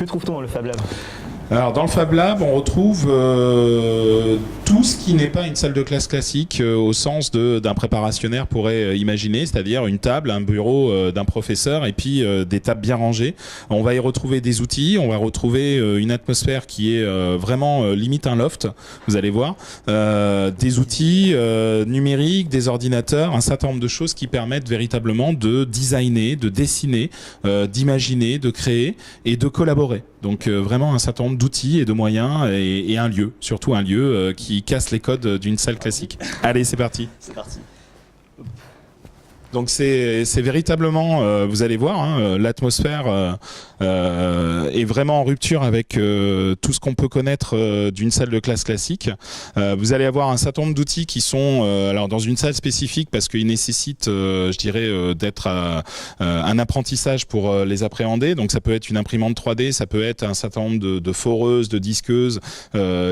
trouve-t-on dans le Fab Lab ? Alors dans le Fab Lab, on retrouve tout ce qui n'est pas une salle de classe classique au sens d'un préparationnaire pourrait imaginer, c'est-à-dire une table, un bureau d'un professeur et puis des tables bien rangées. On va y retrouver des outils, on va retrouver une atmosphère qui est vraiment limite un loft, vous allez voir, des outils numériques, des ordinateurs, un certain nombre de choses qui permettent véritablement de designer, de dessiner, d'imaginer, de créer et de collaborer. Donc vraiment un certain nombre d'outils et de moyens et un lieu, surtout un lieu qui casse les codes d'une salle classique. Allez, c'est parti. C'est parti. Donc c'est véritablement, vous allez voir, hein, l'atmosphère est vraiment en rupture avec tout ce qu'on peut connaître d'une salle de classe classique. Vous allez avoir un certain nombre d'outils qui sont alors dans une salle spécifique parce qu'ils nécessitent, je dirais, d'être un apprentissage pour les appréhender. Donc ça peut être une imprimante 3D, ça peut être un certain nombre de foreuses, de disqueuses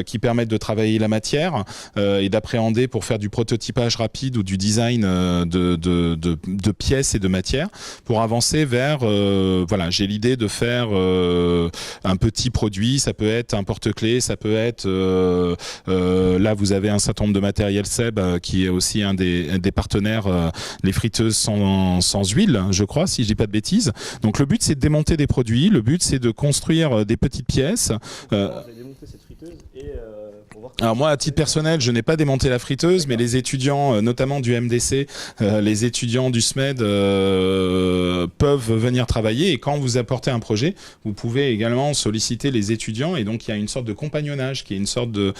qui permettent de travailler la matière et d'appréhender pour faire du prototypage rapide ou du design de pièces et de matières pour avancer vers voilà, j'ai l'idée de faire un petit produit, ça peut être un porte-clés, ça peut être là vous avez un certain nombre de matériel Seb qui est aussi un des partenaires, les friteuses sans huile, je crois, si je dis pas de bêtises. Donc le but c'est de démonter des produits, le but c'est de construire des petites pièces. Alors moi, à titre personnel, je n'ai pas démonté la friteuse, mais les étudiants, notamment du MDC, les étudiants du SMED peuvent venir travailler. Et quand vous apportez un projet, vous pouvez également solliciter les étudiants. Et donc, il y a une sorte de compagnonnage, qui est une sorte de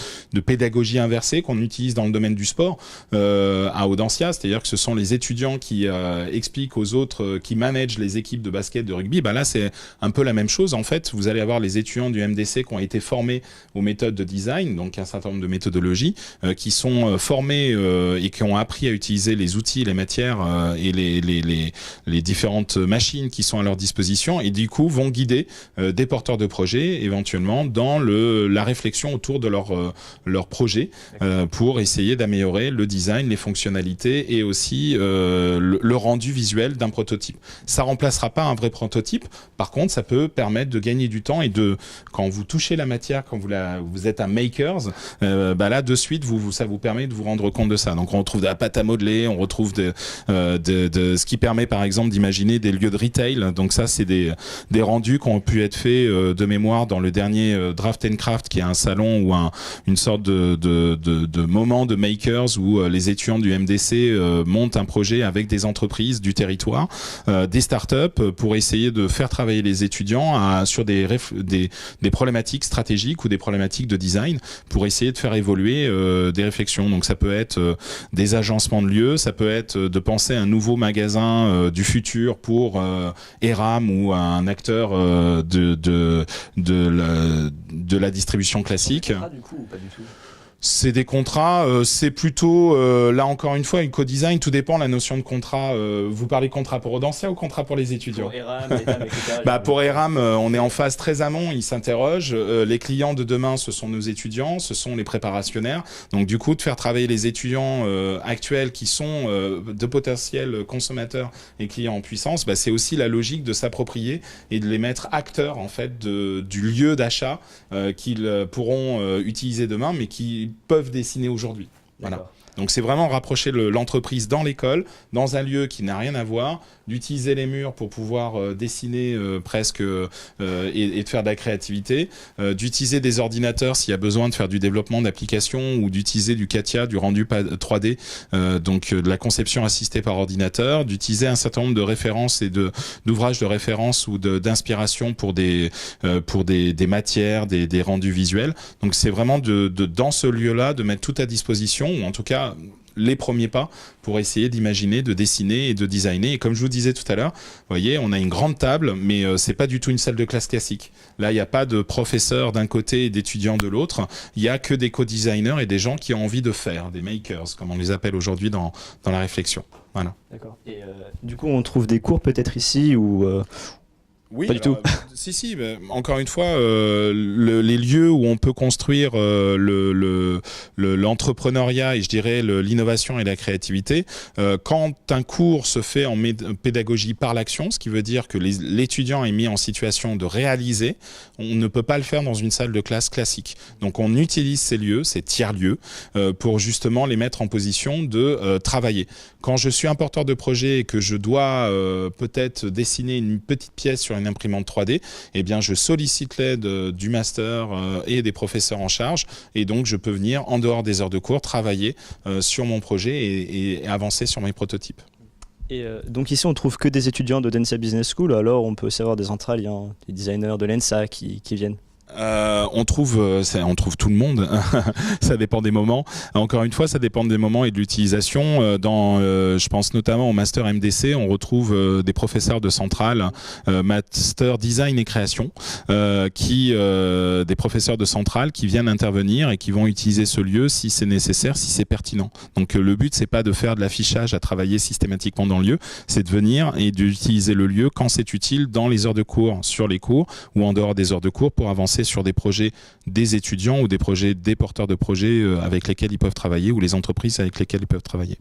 pédagogie inversée qu'on utilise dans le domaine du sport à Audencia. C'est-à-dire que ce sont les étudiants qui expliquent aux autres, qui managent les équipes de basket, de rugby. Bah là, c'est un peu la même chose. En fait, vous allez avoir les étudiants du MDC qui ont été formés aux méthodes de design, donc un certain nombre de méthodologies qui sont formées et qui ont appris à utiliser les outils, les matières et les différentes machines qui sont à leur disposition et du coup vont guider des porteurs de projets éventuellement dans la réflexion autour de leur projet pour essayer d'améliorer le design, les fonctionnalités et aussi le rendu visuel d'un prototype. Ça remplacera pas un vrai prototype, par contre ça peut permettre de gagner du temps et quand vous touchez la matière, quand vous êtes un makers, bah là de suite ça vous permet de vous rendre compte de ça. Donc on retrouve de la pâte à modeler, on retrouve de ce qui permet par exemple d'imaginer des lieux de retail. Donc ça c'est des rendus qui ont pu être faits de mémoire dans le dernier Draft and Craft, qui est un salon ou une sorte de moment de makers où les étudiants du MDC montent un projet avec des entreprises du territoire, des startups pour essayer de faire travailler les étudiants sur des problématiques stratégiques ou des problématiques de design pour essayer de faire évoluer des réflexions. Donc ça peut être des agencements de lieux, ça peut être de penser à un nouveau magasin du futur pour Eram ou un acteur de la distribution classique. Du coup, ou pas du tout ? C'est des contrats, c'est plutôt, là encore une fois, une co-design, tout dépend la notion de contrat. Vous parlez contrat pour Audencia ou contrat pour les étudiants ? Pour Eram, etc. Pour Eram, on est en phase très amont, ils s'interrogent. Les clients de demain, ce sont nos étudiants, ce sont les préparationnaires. Donc du coup, de faire travailler les étudiants actuels qui sont de potentiels consommateurs et clients en puissance, c'est aussi la logique de s'approprier et de les mettre acteurs en fait du lieu d'achat qu'ils pourront utiliser demain, mais qui peuvent dessiner aujourd'hui. Voilà. Donc c'est vraiment rapprocher l'entreprise dans l'école, dans un lieu qui n'a rien à voir, d'utiliser les murs pour pouvoir dessiner presque et de faire de la créativité, d'utiliser des ordinateurs s'il y a besoin de faire du développement d'applications ou d'utiliser du CATIA, du rendu 3D, donc de la conception assistée par ordinateur, d'utiliser un certain nombre de références et d'ouvrages de référence ou d'inspiration pour des matières, des rendus visuels. Donc c'est vraiment dans ce lieu-là de mettre tout à disposition, ou en tout cas les premiers pas pour essayer d'imaginer, de dessiner et de designer. Et comme je vous disais tout à l'heure, vous voyez, on a une grande table, mais c'est pas du tout une salle de classe classique. Là, il n'y a pas de professeurs d'un côté et d'étudiants de l'autre. Il y a que des co-designers et des gens qui ont envie de faire, des makers, comme on les appelle aujourd'hui dans la réflexion. Voilà. D'accord. Et du coup, on trouve des cours peut-être ici ou Oui, Pas du tout. Si, mais encore une fois, les lieux où on peut construire l'entrepreneuriat et je dirais l'innovation et la créativité, quand un cours se fait en pédagogie par l'action, ce qui veut dire que l'étudiant est mis en situation de réaliser, on ne peut pas le faire dans une salle de classe classique. Donc on utilise ces lieux, ces tiers-lieux, pour justement les mettre en position de travailler. Quand je suis un porteur de projet et que je dois peut-être dessiner une petite pièce sur une imprimante 3D, eh bien je sollicite l'aide du master et des professeurs en charge, et donc je peux venir en dehors des heures de cours travailler sur mon projet et avancer sur mes prototypes. Et donc ici on trouve que des étudiants de Dentsia Business School, alors on peut aussi avoir des centraliens, des designers de l'ENSA qui viennent. On trouve tout le monde. Ça dépend des moments. Encore une fois, ça dépend des moments et de l'utilisation. Je pense notamment au master MDC, on retrouve des professeurs de centrale, master design et création, des professeurs de centrale qui viennent intervenir et qui vont utiliser ce lieu si c'est nécessaire, si c'est pertinent. Donc le but, c'est pas de faire de l'affichage à travailler systématiquement dans le lieu, c'est de venir et d'utiliser le lieu quand c'est utile dans les heures de cours, sur les cours ou en dehors des heures de cours pour avancer sur des projets des étudiants ou des projets des porteurs de projets avec lesquels ils peuvent travailler ou les entreprises avec lesquelles ils peuvent travailler.